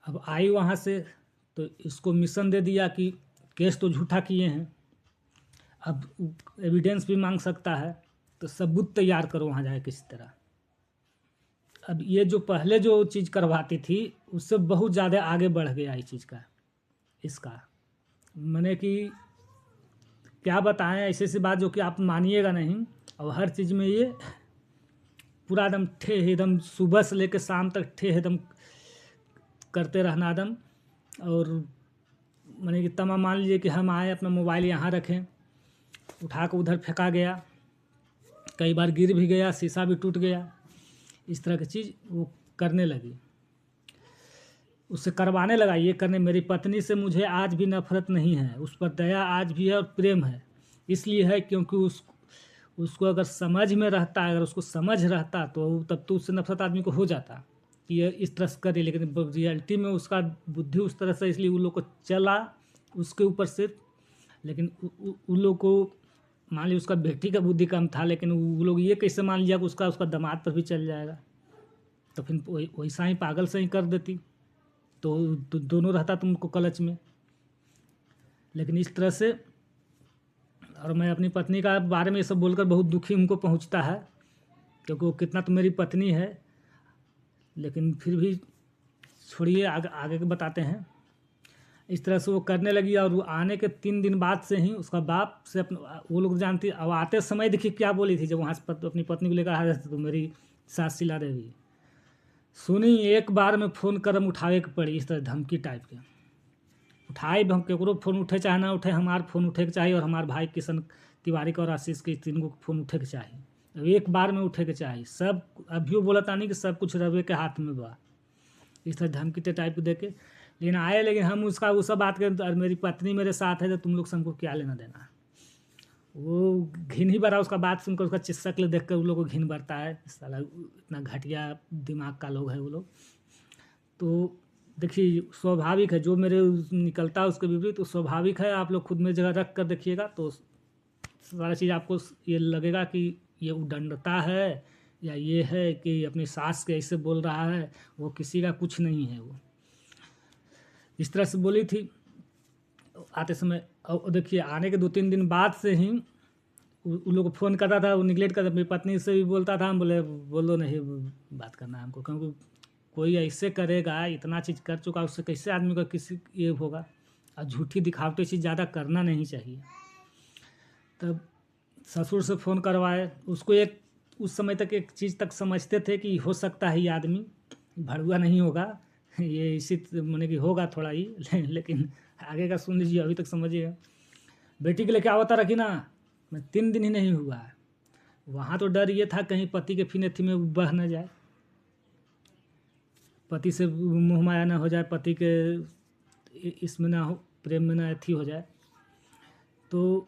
अब आई वहाँ से तो इसको मिशन दे दिया कि केस तो झूठा किए हैं, अब एविडेंस भी मांग सकता है, तो सबूत तैयार करो वहाँ जाए किसी तरह। अब ये जो पहले जो चीज़ करवाती थी उससे बहुत ज़्यादा आगे बढ़ गया ये चीज़ का, इसका मैंने कि क्या बताएं ऐसी सी बात जो कि आप मानिएगा नहीं। और हर चीज़ में ये पूरा एकदम ठे एकदम सुबह से लेकर शाम तक ठे एकदम करते रहना एकदम। और मैंने कि तमाम मान लीजिए कि हम आए अपना मोबाइल यहाँ रखें, उठा कर उधर फेंका गया, कई बार गिर भी गया, शीशा भी टूट गया, इस तरह की चीज़ वो करने लगी, उससे करवाने लगा ये करने। मेरी पत्नी से मुझे आज भी नफरत नहीं है, उस पर दया आज भी है और प्रेम है। इसलिए है क्योंकि उसको अगर समझ में रहता, अगर उसको समझ रहता तो तब तो उससे नफरत आदमी को हो जाता कि ये इस तरह से करे, लेकिन रियलिटी में उसका बुद्धि उस तरह से, इसलिए उन लोग को चला उसके ऊपर से। लेकिन उन लोग को मान लिया उसका बेटी का बुद्धि कम था, लेकिन वो लोग ये कैसे मान लिया कि उसका दामाद पर भी चल जाएगा, तो फिर वैसा ही पागल से ही कर देती, तो दोनों रहता तुमको कलच में। लेकिन इस तरह से, और मैं अपनी पत्नी का बारे में ये सब बोलकर बहुत दुखी उनको पहुंचता है, क्योंकि वो कितना तो मेरी पत्नी है, लेकिन फिर भी छोड़िए, आगे के बताते हैं। इस तरह से वो करने लगी, और वो आने के 3 दिन बाद से ही उसका बाप से अपना, वो लोग जानती, अब आते समय देखिए क्या बोली थी, जब वहाँ से अपनी पत्नी को लेकर आ रहे थे, तो मेरी सास शीला देवी सुनी, एक बार में फ़ोन करम उठावे के पड़ी, इस तरह धमकी टाइप के उठाए। हम केकरो फ़ोन उठे चाहे ना उठे, हमार फ़ोन उठे के चाहिए, और हमारे भाई किशन तिवारी का और आशीष के, तीनों को फ़ोन उठे के चाहिए, अब एक बार में उठे के चाहिए सब। अभियो बोला था नहीं कि सब कुछ रवे के हाथ में बा, इस तरह धमकी टाइप के दे के लेकिन आए। लेकिन हम उसका वो सब बात करें, और मेरी पत्नी मेरे साथ है, तो तुम लोग से हमको क्या लेना देना। वो घिन ही भरा, उसका बात सुनकर, उसका शक्ल देख कर उन लोग को घिन भरता है, साला इतना घटिया दिमाग का लोग है वो लोग। तो देखिए स्वाभाविक है, जो मेरे निकलता है उसके विपरीत, तो स्वाभाविक है। आप लोग खुद में जगह रख कर देखिएगा तो सारा चीज़ आपको ये लगेगा कि ये उद्दंडता है, या ये है कि अपनी सास के ऐसे बोल रहा है, वो किसी का कुछ नहीं है। वो इस तरह से बोली थी आते समय। और देखिए आने के 2-3 दिन बाद से ही उन लोग को फ़ोन करता था, वो निगलेक्ट करता, मेरी पत्नी से भी बोलता था, हम बोले बोलो नहीं बात करना है हमको, क्योंकि कोई ऐसे करेगा, इतना चीज़ कर चुका, उससे कैसे आदमी का किसी ये होगा। और झूठी दिखावटी चीज़ ज़्यादा करना नहीं चाहिए। तब ससुर से फ़ोन करवाए, उसको एक उस समय तक एक चीज़ तक समझते थे कि हो सकता है ये आदमी भड़ुआ नहीं होगा, ये इसी माने कि होगा थोड़ा ही लेकिन आगे का सुन लीजिए, अभी तक समझिएगा। बेटी के लिए क्या होता रखी ना, मैं 3 दिन ही नहीं हुआ है, वहाँ तो डर ये था कहीं पति के फिनेथी में बह न जाए, पति से मोह माया ना हो जाए, पति के इसमें ना हो, प्रेम में ना अथी हो जाए। तो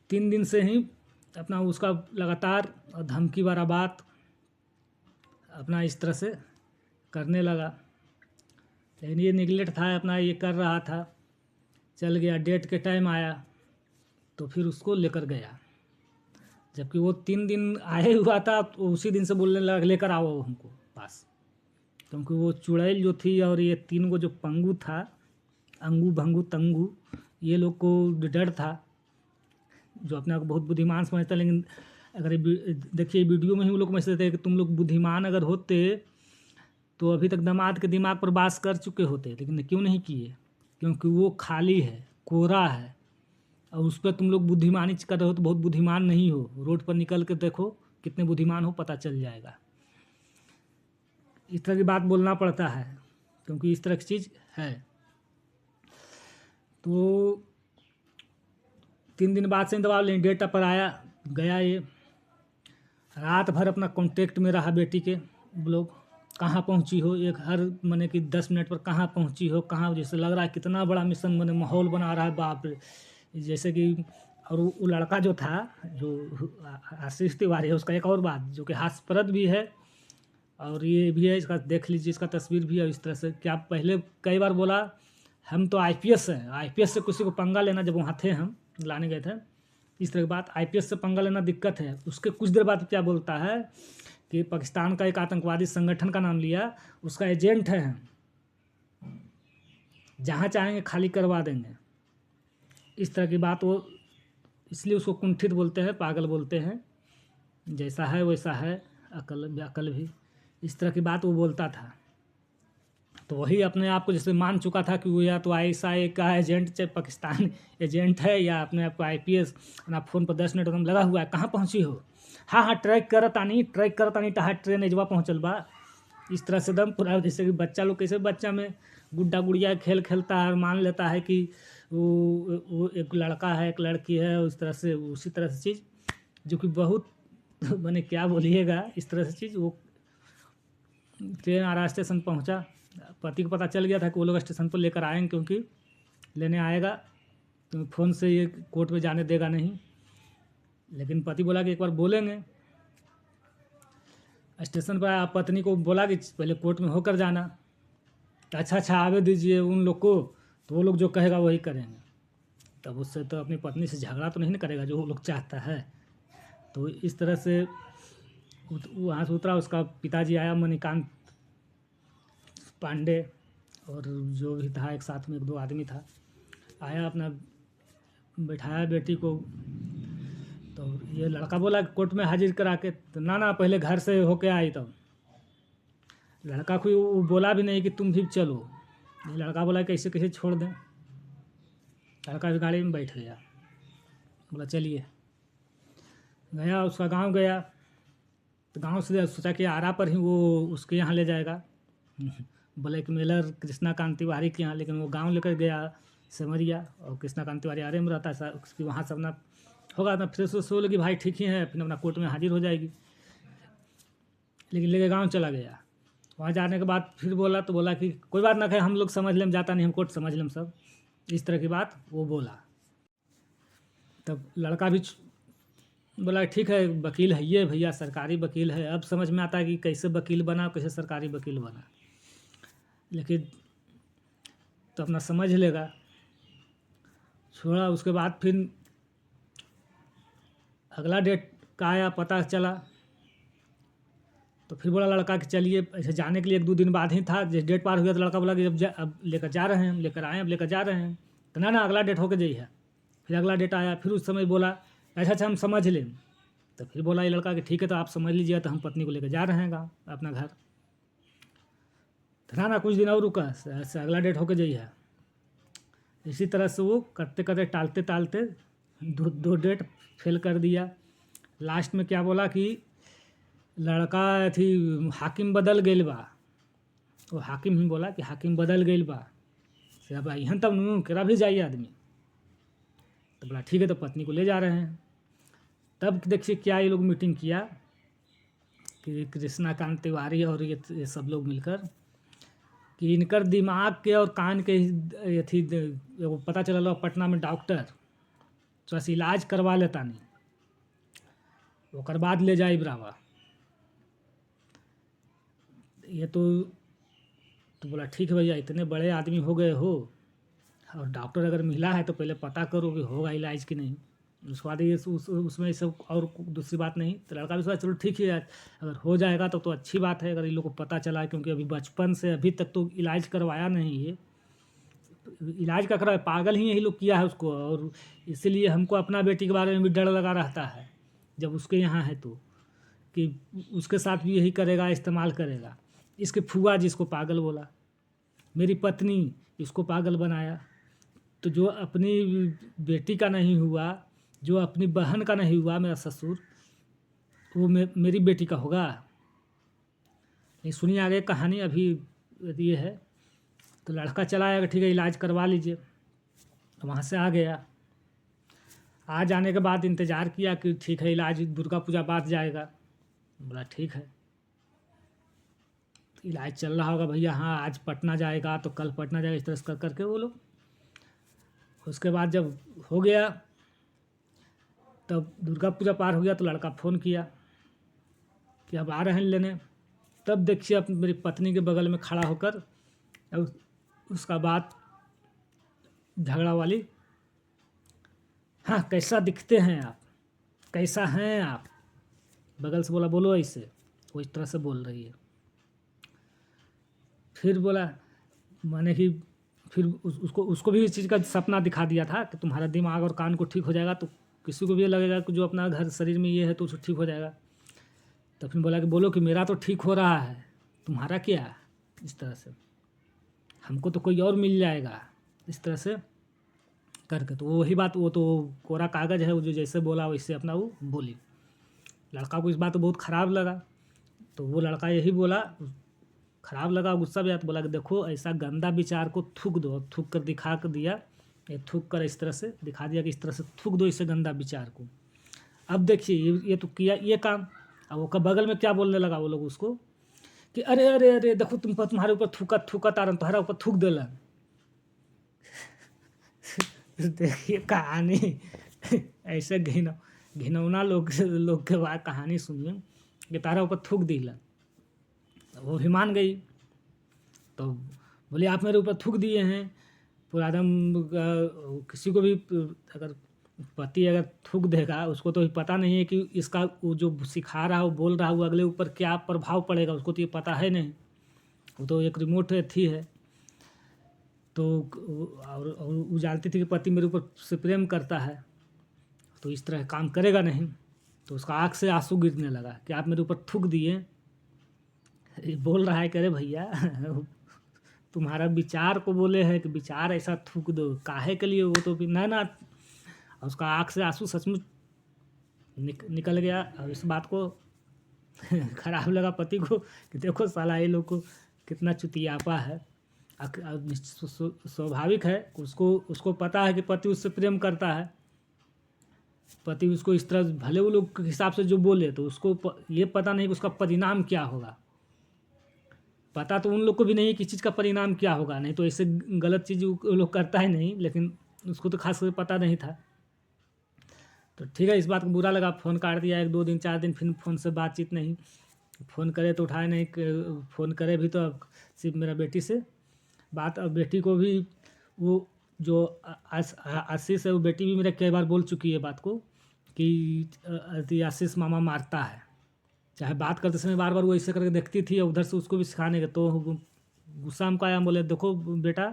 3 दिन से ही अपना उसका लगातार धमकी वाला बात अपना इस तरह से करने लगा। लेकिन ये निगलेक्ट था अपना, ये कर रहा था, चल गया। डेट के टाइम आया तो फिर उसको लेकर गया, जबकि वो 3 दिन आए हुआ था, तो उसी दिन से बोलने लगा लेकर आओ हमको पास, क्योंकि वो चुड़ैल जो थी और ये 3 को जो पंगु था, अंगू भंगू तंगू, ये लोग को डर था, जो अपने आप को बहुत बुद्धिमान समझता। लेकिन अगर देखिए वीडियो में ही वो लोग मैसेज देते हैं कि तुम लोग बुद्धिमान अगर होते तो अभी तक दामाद के दिमाग पर वास कर चुके होते, लेकिन क्यों नहीं किए, क्योंकि वो खाली है, कोरा है, और उस पर तुम लोग बुद्धिमानी कर रहे हो, तो बहुत बुद्धिमान नहीं हो। रोड पर निकल के देखो कितने बुद्धिमान हो, पता चल जाएगा। इस तरह की बात बोलना पड़ता है, क्योंकि इस तरह की चीज़ है। तो 3 दिन बाद से दबाव लें, डेटा पर आया गया, ये रात भर अपना कांटेक्ट में रहा बेटी के, लोग कहाँ पहुँची हो, एक हर मने कि 10 मिनट पर कहाँ पहुँची हो, कहाँ, जैसे लग रहा है कितना बड़ा मिशन मने माहौल बना रहा है, बाप रे। जैसे कि और वो लड़का जो था, जो आशीष तिवारी है, उसका एक और बात जो कि हास्यप्रद भी है, और ये भी है, इसका देख लीजिए, इसका तस्वीर भी है। इस तरह से क्या पहले कई बार बोला हम तो आईपीएस हैं, आईपीएस से किसी को पंगा लेना, जब वहाँ थे हम लाने गए थे, इस तरह की बात, आईपीएस से पंगा लेना दिक्कत है। उसके कुछ देर बाद क्या बोलता है कि पाकिस्तान का एक आतंकवादी संगठन का नाम लिया, उसका एजेंट है हम, जहाँ चाहेंगे खाली करवा देंगे। इस तरह की बात वो, इसलिए उसको कुंठित बोलते हैं, पागल बोलते हैं। जैसा है वैसा है, अकल भी, इस तरह की बात वो बोलता था। तो वही अपने आप को जैसे मान चुका था कि वो या तो ISI का एजेंट, चाहे पाकिस्तान एजेंट है, या अपने आप को IPS। ना फ़ोन पर 10 मिनट एकदम लगा हुआ है, कहाँ पहुँची हो? हाँ हाँ, ट्रैक करतानी टहा ट्रेन एजवा पहुँचल बा। इस तरह से एकदम पूरा, जैसे कि बच्चा लोग कैसे बच्चा में गुड्डा गुड़िया खेल खेलता है और मान लेता है कि वो एक लड़का है एक लड़की है, उस तरह से, उसी तरह से चीज़, जो कि बहुत मैंने क्या बोलिएगा, इस तरह से चीज़। वो ट्रेन आरा स्टेशन पहुंचा, पति को पता चल गया था कि वो लोग स्टेशन पर लेकर आएंगे, क्योंकि लेने आएगा तो फ़ोन से ये कोर्ट में जाने देगा नहीं। लेकिन पति बोला कि एक बार बोलेंगे। स्टेशन पर पत्नी को बोला कि पहले कोर्ट में होकर जाना। तो अच्छा आवे दीजिए उन लोग को, तो वो लोग जो कहेगा वही करेंगे। तब उससे तो अपनी पत्नी से झगड़ा तो नहीं ना करेगा जो वो लोग चाहता है। तो इस तरह से वहाँ से उतरा, उसका पिताजी आया, मणिकांत पांडे, और जो भी था एक साथ में 1-2 आदमी था, आया, अपना बैठाया बेटी को। तो ये लड़का बोला कोर्ट में हाजिर करा के, तो ना पहले घर से होके आई। तब लड़का को वो बोला भी नहीं कि तुम भी चलो। ये लड़का बोला कैसे कैसे छोड़ दें। लड़का भी गाड़ी में बैठ गया, बोला चलिए। गया, उसका गांव गया। तो गांव से सोचा कि आरा पर ही वो उसके यहाँ ले जाएगा, ब्लैक मेलर कृष्णाकांत तिवारी के यहाँ। लेकिन वो गांव लेकर गया सिमरिया, और कृष्णाकांत तिवारी आरे में रहता है, उसकी वहाँ से अपना होगा, अपना फ्रेश हो लगी, भाई ठीक ही है, फिर अपना कोर्ट में हाजिर हो जाएगी। लेकिन लेके गाँव चला गया। वहाँ जाने के बाद फिर बोला, तो बोला कि कोई बात ना कहे, हम लोग समझ लें, जाता नहीं, हम कोर्ट समझ लें सब। इस तरह की बात वो बोला। तब लड़का भी बोला ठीक है, वकील है ये भैया, सरकारी वकील है। अब समझ में आता है कि कैसे वकील बना, कैसे सरकारी वकील बना। लेकिन तो अपना समझ लेगा, छोड़ा। उसके बाद फिर अगला डेट का आया, पता चला। तो फिर बोला लड़का कि चलिए, ऐसे जाने के लिए 1-2 दिन बाद ही था, जिस डेट पार हुआ तो लड़का बोला कि अब लेकर जा रहे हैं, लेकर आए, अब लेकर जा रहे हैं। तो ना अगला डेट होके जाइए। फिर अगला डेट आया, फिर उस समय बोला अच्छा हम समझ लें। तो फिर बोला ये लड़का कि ठीक है, तो आप समझ लीजिए, तो हम पत्नी को लेकर जा रहे हैं गाँव अपना घर। तो ना कुछ दिन और रुका, अगला डेट होके जाइए। इसी तरह से वो करते करते टालते टालते 2 डेट फेल कर दिया। लास्ट में क्या बोला कि लड़का थी हाकिम बदल गइल बा। वो हाकिम ही बोला कि हाकिम बदल गइल बा, से अब यहाँ तब नू केरा भी जाइए आदमी। तो बोला ठीक है, तो पत्नी को ले जा रहे हैं। तब देखिए क्या ये लोग मीटिंग किया कि कृष्णाकांत तिवारी और ये सब लोग मिलकर, कि इनकर दिमाग के और कान के ये थी, वो पता चला पटना में डॉक्टर, तो बस इलाज करवा लेता नहीं, ओकर बाद ले जाए ब्रावा। ये तो बोला ठीक है भैया, इतने बड़े आदमी हो गए हो, और डॉक्टर अगर मिला है तो पहले पता करो कि होगा इलाज कि नहीं। उसके बाद ये उसमें सब और दूसरी बात नहीं। तो लड़का भी सोचा चलो ठीक है, अगर हो जाएगा तो अच्छी बात है, अगर इन लोग को पता चला, क्योंकि अभी बचपन से अभी तक तो इलाज करवाया नहीं ये। इलाज का करवाया, पागल ही यही लोग किया है उसको। और इसीलिए हमको अपना बेटी के बारे में भी डर लगा रहता है, जब उसके यहाँ है तो, कि उसके साथ भी यही करेगा, इस्तेमाल करेगा। इसके फुआ जिसको पागल बोला, मेरी पत्नी इसको पागल बनाया। तो जो अपनी बेटी का नहीं हुआ, जो अपनी बहन का नहीं हुआ, मेरा ससुर, वो मेरी बेटी का होगा। नहीं सुनिए आगे कहानी, अभी ये है। तो लड़का चला आया, ठीक है इलाज करवा लीजिए। तो वहाँ से आ गया। आ जाने के बाद इंतज़ार किया कि ठीक है इलाज दुर्गा पूजा बाद जाएगा। बोला ठीक है, इलाज चल रहा होगा भैया, हाँ आज पटना जाएगा तो कल पटना जाएगा, इस तरह से कर करके वो लोग। उसके बाद जब हो गया, तब दुर्गा पूजा पार हो गया, तो लड़का फ़ोन किया कि अब आ रहे हैं लेने। तब देखिए अपनी मेरी पत्नी के बगल में खड़ा होकर, अब उसका बात झगड़ा वाली, हाँ कैसा दिखते हैं आप, कैसा हैं आप, बगल से बोला बोलो ऐसे, वो इस तरह से बोल रही है। फिर बोला, माने कि फिर उसको उसको भी इस चीज़ का सपना दिखा दिया था कि तुम्हारा दिमाग और कान को ठीक हो जाएगा, तो किसी को भी ये लगेगा कि जो अपना घर शरीर में ये है तो उसको ठीक हो जाएगा। तो फिर बोला कि बोलो कि मेरा तो ठीक हो रहा है, तुम्हारा क्या है? इस तरह से हमको तो कोई और मिल जाएगा, इस तरह से करके। तो वही बात, वो तो कोरा कागज़ है, वो जो जैसे बोला वैसे अपना वो बोली। लड़का को इस बात तो बहुत ख़राब लगा, तो वो लड़का यही बोला, ख़राब लगा, गुस्सा भी आया, तो बोला कि देखो ऐसा गंदा विचार को थूक दो। अब थूक कर दिखा कर दिया, ये थूक कर इस तरह से दिखा दिया कि इस तरह से थूक दो इसे गंदा विचार को। अब देखिए ये तो किया ये काम। अब वो का बगल में क्या बोलने लगा वो लोग उसको कि अरे अरे अरे देखो तुम्हारे ऊपर थूका तारन तुम्हारा ऊपर थूक देला। देखिए कहानी ऐसे घिनौना लोग के बाद कहानी सुनिए कि तारा ऊपर थूक दिला। वो भी मान गई, तो बोले आप मेरे ऊपर थूक दिए हैं। पूरा एकदम किसी को भी अगर पति अगर थूक देगा, उसको तो पता नहीं है कि इसका वो जो सिखा रहा है वो बोल रहा है वो अगले ऊपर क्या प्रभाव पड़ेगा, उसको तो ये पता है नहीं। वो तो एक रिमोट थी है। तो और वो जानती थी कि पति मेरे ऊपर से प्रेम करता है, तो इस तरह काम करेगा नहीं। तो उसका आँख से आंसू गिरने लगा कि आप मेरे ऊपर थूक दिए। बोल रहा है कि अरे भैया तुम्हारा विचार को बोले हैं कि विचार ऐसा थूक दो काहे के लिए, वो तो भी ना। और उसका आँख से आंसू सचमुच निकल गया। और इस बात को खराब लगा पति को कि देखो साला ये लोग को कितना चुतियापा है। स्वाभाविक है, उसको पता है कि पति उससे प्रेम करता है। पति उसको इस तरह भले वो लोग के हिसाब से जो बोले, तो उसको ये पता नहीं कि उसका परिणाम क्या होगा। पता तो उन लोग को भी नहीं कि चीज़ का परिणाम क्या होगा, नहीं तो ऐसे गलत चीज़ वो लोग करता है नहीं, लेकिन उसको तो खास करके पता नहीं था। तो ठीक है, इस बात को बुरा लगा, फ़ोन काट दिया। 1 2 दिन 4 दिन फिर फ़ोन से बातचीत नहीं। फ़ोन करे तो उठाए नहीं, फ़ोन करे भी तो अब सिर्फ मेरा बेटी से बात। अब बेटी को भी वो जो आशीष है, वो बेटी भी मेरा कई बार बोल चुकी है बात को कि आशीष मामा मारता है। चाहे बात करते समय बार बार वो ऐसे करके देखती थी, उधर से उसको भी सिखाने का। तो गुस्सा हमको आया, बोले देखो बेटा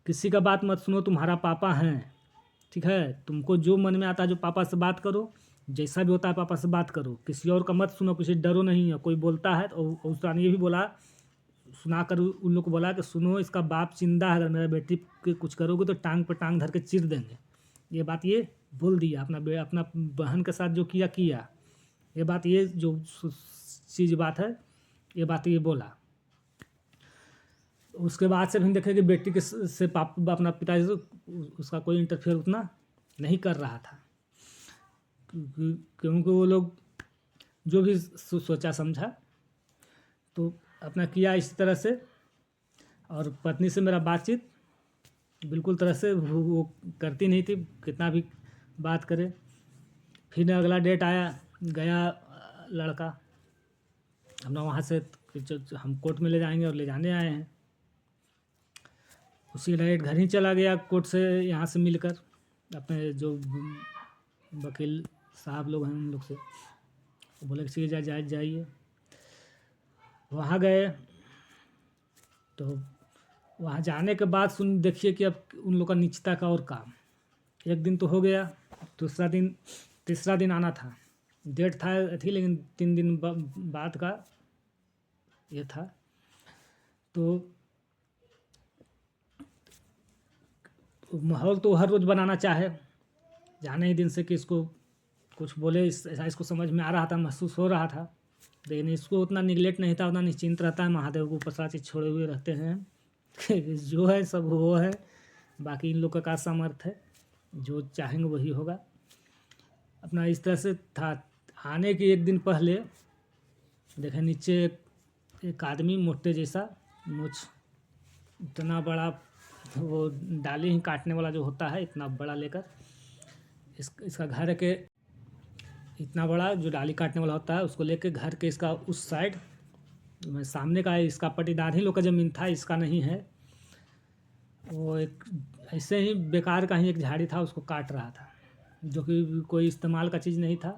किसी का बात मत सुनो, तुम्हारा पापा हैं, ठीक है? तुमको जो मन में आता है जो पापा से बात करो, जैसा भी होता है पापा से बात करो, किसी और का मत सुनो, किसी डरो नहीं है। कोई बोलता है तो उस ये भी बोला, सुना कर उन लोग को बोला कि सुनो इसका बाप जिंदा है, अगर मेरा बेटी के कुछ करोगे तो टांग पे टांग धर के चीर देंगे। ये बात ये बोल दिया, अपना बहन के साथ जो किया ये बात, ये जो चीज़ बात है, ये बात ये बोला। उसके बाद से भी देखे कि बेटी के से अपना पिताजी से उसका कोई इंटरफेयर उतना नहीं कर रहा था, क्योंकि वो लोग जो भी सोचा समझा तो अपना किया इस तरह से। और पत्नी से मेरा बातचीत बिल्कुल तरह से वो करती नहीं थी, कितना भी बात करे। फिर अगला डेट आया, गया लड़का अपना वहाँ से, हम कोर्ट में ले जाएंगे और ले जाने आए हैं। उसी डायरेक्ट घर ही चला गया कोर्ट से, यहाँ से मिलकर अपने जो वकील साहब लोग हैं उन लोग से, तो बोले कि जाइए। वहाँ गए तो वहाँ जाने के बाद देखिए कि अब उन लोग का निश्चिता का और काम। 1 दिन तो हो गया, तीसरा दिन आना था, डेट थी लेकिन 3 दिन बाद का ये था। तो माहौल तो हर रोज़ बनाना चाहे, जाने ही दिन से कि इसको कुछ बोले ऐसा इसको समझ में आ रहा था, महसूस हो रहा था। लेकिन इसको उतना निगलेक्ट नहीं था, उतना निश्चिंत रहता है, महादेव को ऊपर सारा चीज़ छोड़े हुए रहते हैं जो है सब वो है, बाकी इन लोग का सामर्थ्य है, जो चाहेंगे वही होगा। अपना इस तरह से था। आने के 1 दिन पहले देखे नीचे एक आदमी मोटे जैसा, मुझ इतना बड़ा, वो डाली ही काटने वाला जो होता है इतना बड़ा लेकर, इसका घर के इतना बड़ा जो डाली काटने वाला होता है उसको लेके घर के इसका उस साइड में सामने का इसका पट्टीदार ही लोग का ज़मीन था, इसका नहीं है। वो एक ऐसे ही बेकार का ही एक झाड़ी था, उसको काट रहा था, जो कि कोई इस्तेमाल का चीज़ नहीं था।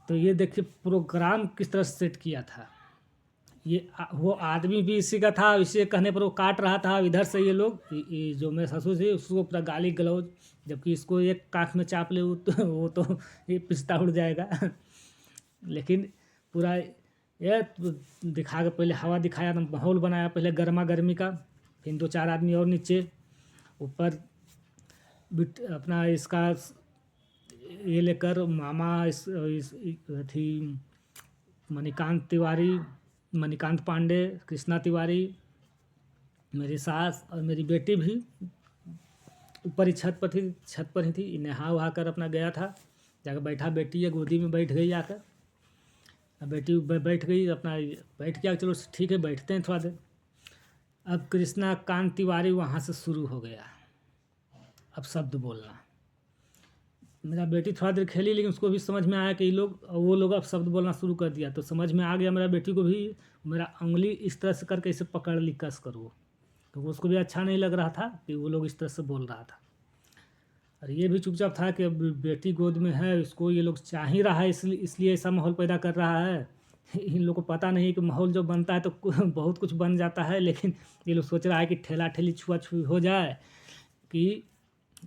तो ये देखिए प्रोग्राम किस तरह से सेट किया था। वो आदमी भी इसी का था, इसी के कहने पर वो काट रहा था। इधर से ये लोग ये जो मेरे ससुर थे उसको पूरा गाली गलौज, जबकि इसको एक काख में चाप ले वो तो ये पिस्ता उड़ जाएगा। लेकिन पूरा ये दिखा के पहले हवा दिखाया, तो माहौल बनाया पहले गर्मा गर्मी का। फिर 2-4 आदमी और नीचे ऊपर अपना इसका ये लेकर मामा इस थी मणिकांत पांडे, कृष्णा तिवारी, मेरी सास और मेरी बेटी भी ऊपर ही छत पर ही थी। नहा वहा कर अपना गया था, जाकर बैठा, बेटी है गोदी में बैठ गई आकर। अब बेटी बैठ गई, अपना बैठ गया, चलो ठीक है बैठते हैं थोड़ा देर। अब कृष्णा कांत तिवारी वहाँ से शुरू हो गया अब शब्द बोलना। मेरा बेटी थोड़ा देर खेली, लेकिन उसको भी समझ में आया कि वो लोग अब शब्द बोलना शुरू कर दिया, तो समझ में आ गया मेरा बेटी को भी। मेरा उंगली इस तरह से करके इसे पकड़ ली कस कर वो, तो उसको भी अच्छा नहीं लग रहा था कि वो लोग इस तरह से बोल रहा था। और ये भी चुपचाप था कि अब बेटी गोद में है, इसको ये लोग चाह ही रहा है, इसलिए ऐसा माहौल पैदा कर रहा है। इन लोग को पता नहीं कि माहौल जो बनता है तो बहुत कुछ बन जाता है, लेकिन ये लोग सोच रहा है कि ठेला ठेली छुआ छुई हो जाए, कि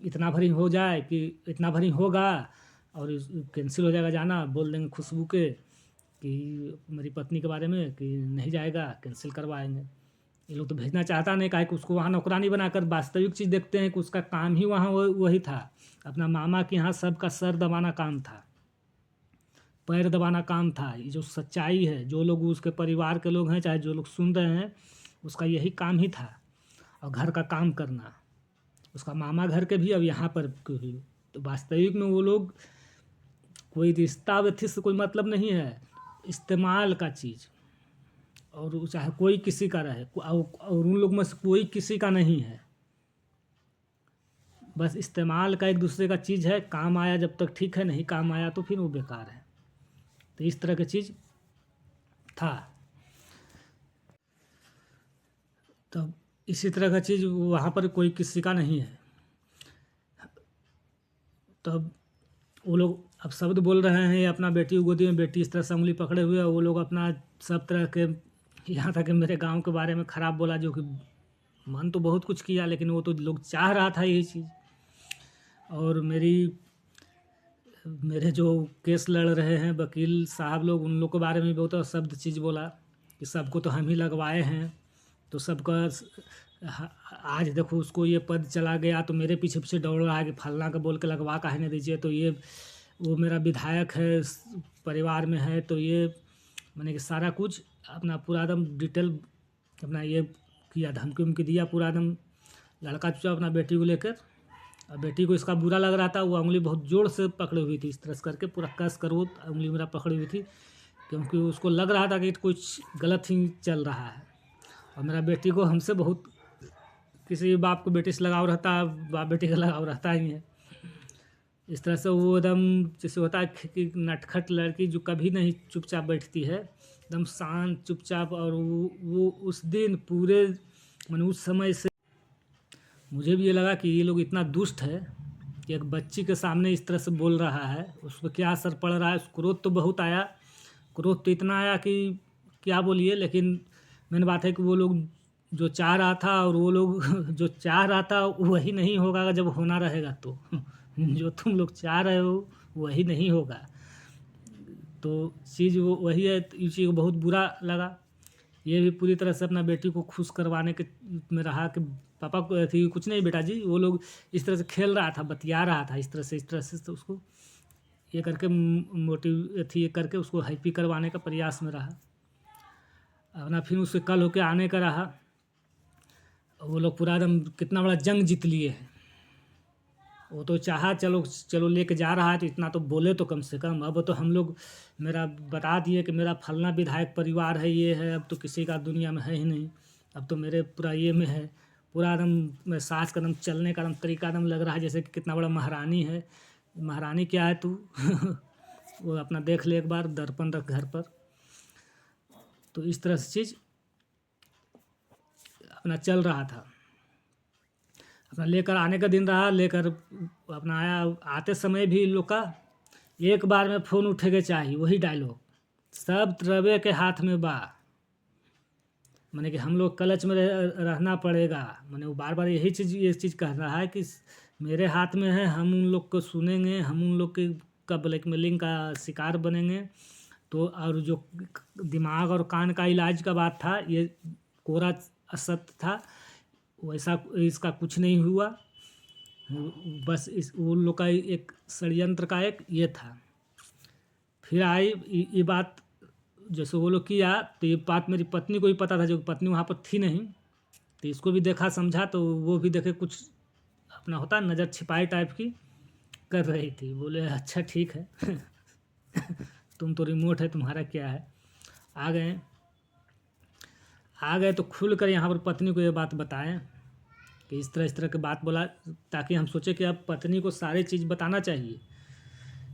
इतना भरी हो जाए, कि इतना भरी होगा और कैंसिल हो जाएगा जाना। बोल देंगे खुशबू के कि मेरी पत्नी के बारे में कि नहीं जाएगा, कैंसिल करवाएंगे। ये लोग तो भेजना चाहता नहीं, काहे कि उसको वहाँ नौकरानी बनाकर वास्तविक चीज़ देखते हैं कि उसका काम ही वहाँ वही था। अपना मामा के यहाँ सबका सर दबाना काम था, पैर दबाना काम था। ये जो सच्चाई है, जो लोग उसके परिवार के लोग हैं, चाहे जो लोग सुन रहे हैं, उसका यही काम ही था। और घर का काम करना, उसका मामा घर के भी, अब यहाँ पर भी। तो वास्तविक में वो लोग कोई रिश्ता व्यथी से कोई मतलब नहीं है, इस्तेमाल का चीज़। और वो चाहे कोई किसी का रहे, और उन लोग में से कोई किसी का नहीं है, बस इस्तेमाल का एक दूसरे का चीज़ है। काम आया जब तक ठीक है, नहीं काम आया तो फिर वो बेकार है। तो इस तरह की चीज़ था। तो इसी तरह का चीज़ वहाँ पर कोई किसी का नहीं है। तो अब वो लोग अब शब्द बोल रहे हैं, अपना बेटी की गोदी में, बेटी इस तरह से उंगली पकड़े हुए, वो लोग अपना सब तरह के, यहाँ तक कि मेरे गांव के बारे में ख़राब बोला, जो कि मन तो बहुत कुछ किया, लेकिन वो तो लोग चाह रहा था यही चीज़। और मेरे जो केस लड़ रहे हैं वकील साहब लोग, उन लोग के बारे में बहुत शब्द चीज़ बोला कि सबको तो हम ही लगवाए हैं, तो सबका आज देखो उसको ये पद चला गया तो मेरे पीछे पीछे दौड़ रहा है कि फलना का बोल के लगवा काहे नहीं दीजिए। तो ये वो मेरा विधायक है, परिवार में है, तो ये मैंने कि सारा कुछ अपना पूरा एकदम डिटेल अपना ये किया, धमकी उमकी दिया पूरा एकदम। लड़का चुपचाप अपना बेटी को लेकर, और बेटी को इसका बुरा लग रहा था, वो उंगली बहुत ज़ोर से पकड़ी हुई थी, इस तरह से करके पूरा कस कर वो उंगली मेरा पकड़ी हुई थी, क्योंकि उसको लग रहा था कि कुछ गलत ही चल रहा है। और मेरा बेटी को हमसे बहुत, किसी भी बाप को बेटी से लगाव रहता है, बाप बेटी का लगाव रहता ही है। इस तरह से वो एकदम जैसे होता है कि नटखट लड़की जो कभी नहीं चुपचाप बैठती है, एकदम शांत चुपचाप। और वो उस दिन पूरे मैंने उस समय से मुझे भी ये लगा कि ये लोग इतना दुष्ट है कि एक बच्ची के सामने इस तरह से बोल रहा है, उस पर क्या असर पड़ रहा है। क्रोध तो बहुत आया, क्रोध तो इतना आया कि क्या बोलिए। लेकिन मेन बात है कि वो लोग जो चाह रहा था, और वो लोग जो चाह रहा था वही नहीं होगा जब होना रहेगा तो। जो तुम लोग चाह रहे हो वही नहीं होगा, तो चीज़ वो वही है। तो इस चीज़ को बहुत बुरा लगा। ये भी पूरी तरह से अपना बेटी को खुश करवाने के में रहा कि पापा को थी कुछ नहीं बेटा जी। वो लोग इस तरह से खेल रहा था, बतिया रहा था इस तरह से तो उसको ये करके मोटिव थी, ये करके उसको हैप्पी करवाने का प्रयास में रहा। अपना फिर उससे कल होके आने का रहा। वो लोग पूरा एकदम कितना बड़ा जंग जीत लिए हैं। वो तो चाहा चलो चलो लेके जा रहा है तो इतना तो बोले तो कम से कम। अब तो हम लोग मेरा बता दिए कि मेरा फलना विधायक परिवार है, ये है, अब तो किसी का दुनिया में है ही नहीं। अब तो मेरे पूरा ये में है, पूरा एकदम सास का एकदम चलने का एकदम तरीका एकदम लग रहा है जैसे कि कितना बड़ा महारानी है। महारानी क्या है तू वो अपना देख ले एक बार, दर्पण रख घर पर। तो इस तरह से चीज़ अपना चल रहा था। अपना लेकर आने का दिन रहा, लेकर अपना आया। आते समय भी इन लोग का एक बार में फ़ोन उठेगा चाहिए, वही डायलॉग, सब रवे के हाथ में बा। माने कि हम लोग क्लच में रहना पड़ेगा। माने वो बार बार ये चीज़ कह रहा है कि मेरे हाथ में है, हम उन लोग को सुनेंगे, हम उन लोग के का ब्लैकमेलिंग का शिकार बनेंगे। तो और जो दिमाग और कान का इलाज का बात था, ये कोरा असत्य था। वैसा इसका कुछ नहीं हुआ। बस इस उन लोग का एक षड्यंत्र का एक ये था। फिर आई ये बात, जैसे वो लोग किया तो ये बात मेरी पत्नी को भी पता था, जो पत्नी वहाँ पर थी नहीं। तो इसको भी देखा समझा, तो वो भी देखे कुछ अपना होता है नज़र छिपाई टाइप की कर रही थी। बोले अच्छा ठीक है तुम तो रिमोट है, तुम्हारा क्या है। आ गए तो खुल कर यहाँ पर पत्नी को ये बात बताएं कि इस तरह की बात बोला, ताकि हम सोचे कि अब पत्नी को सारी चीज़ बताना चाहिए।